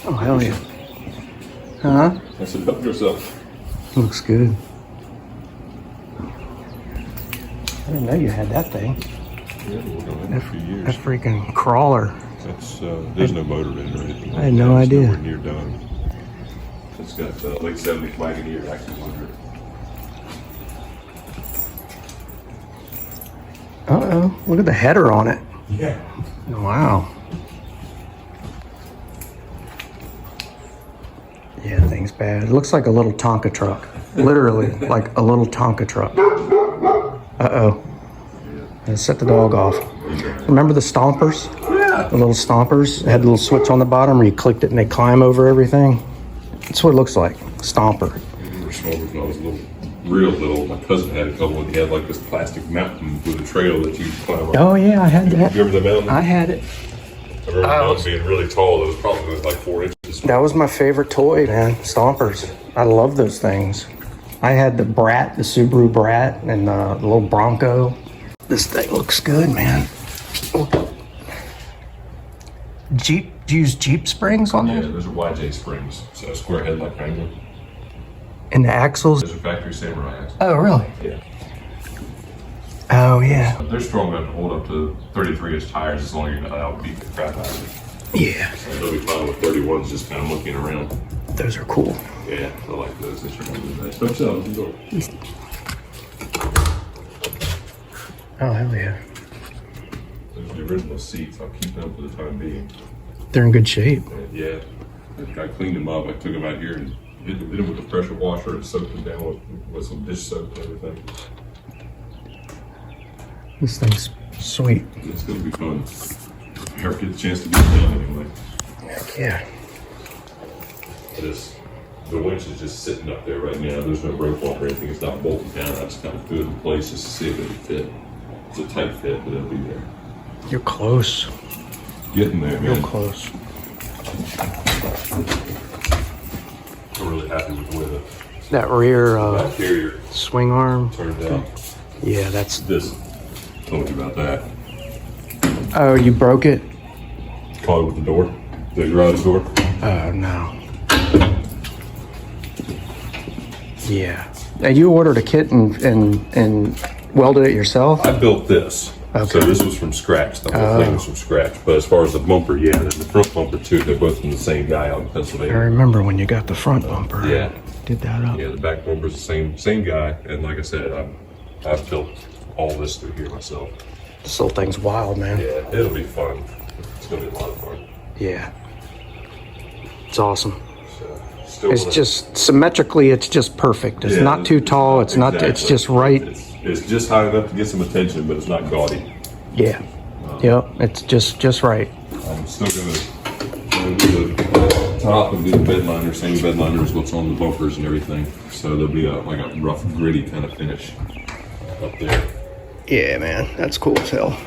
Oh, hell yeah. Huh? I said, help yourself. Looks good. I didn't know you had that thing. Yeah, we're going in a few years. That freaking crawler. That's, there's no motor in it or anything. I had no idea. It's nowhere near done. It's got late 70s Wagoneer axle under it. Uh-oh. Look at the header on it. Yeah. Wow. Yeah, that thing's bad. It looks like a little Tonka truck. Literally, like a little Tonka truck. Uh-oh. And set the dog off. Remember the Stompers? Yeah. The little Stompers? It had a little switch on the bottom where you clicked it and they climb over everything. That's what it looks like. Stomper. We were small when I was real little. My cousin had a couple and he had like this plastic mountain with a trail that you could climb up. Oh yeah, I had that. You remember the mountain? I had it. I remember the mountain being really tall. It was probably like 4 inches. That was my favorite toy, man. Stompers. I love those things. I had the Brat, the Subaru Brat, and the little Bronco. This thing looks good, man. Jeep, do you use Jeep springs on Yeah, there? those are YJ springs. So square head like Wrangler. And the axles? Those are factory Samurai axles. Oh, really? Yeah. Oh, yeah. They're strong enough to hold up to 33-inch tires as long as you're not out beating the crap out of it. Yeah. So they'll be fine with 31s just kind of looking around. Those are cool. Yeah, I like those. They're really nice. Don't sell them. Enjoy. Oh, hell yeah. Those are the original seats. I'll keep them for the time being. They're in good shape. And yeah, I cleaned them up. I took them out here and hit them with a pressure washer and soaked them down with some dish soap and everything. This thing's sweet. It's going to be fun. I never get a chance to get it done anyway. Heck yeah. The winch is just sitting up there right now. There's no rope on or anything. It's not bolted down. I just kind of threw it in place just to see if it would fit. It's a tight fit, but it'll be there. You're close. Getting there, man. Real close. I'm really happy with the way That rear the back carrier swing arm. turned out. Yeah, that's... This, told you about that. Oh, you broke it? Caught it with the door, the garage door. Oh, no. Yeah. And you ordered a kit and welded it yourself? I built this. Okay. So this was from scratch. The whole thing was from scratch. But as far as the bumper, yeah, and the front bumper too, they're both from the same guy out in I Pennsylvania. remember when you got the front bumper. Yeah. Did that up. Yeah, the back bumper's the same guy. And like I said, I've built all this through here myself. This little thing's wild, man. Yeah, it'll be fun. It's gonna be a lot of fun. Yeah. It's awesome. So, It's just symmetrically, it's just perfect. It's not too tall. It's not. It's just right. It's just high enough to get some attention, but it's not gaudy. Yeah. Yep. It's just right. I'm still gonna do the top and do the bed liner. Same bed liner as what's on the bumpers and everything. So there'll be like a rough, gritty kind of finish up there. Yeah, man. That's cool as hell.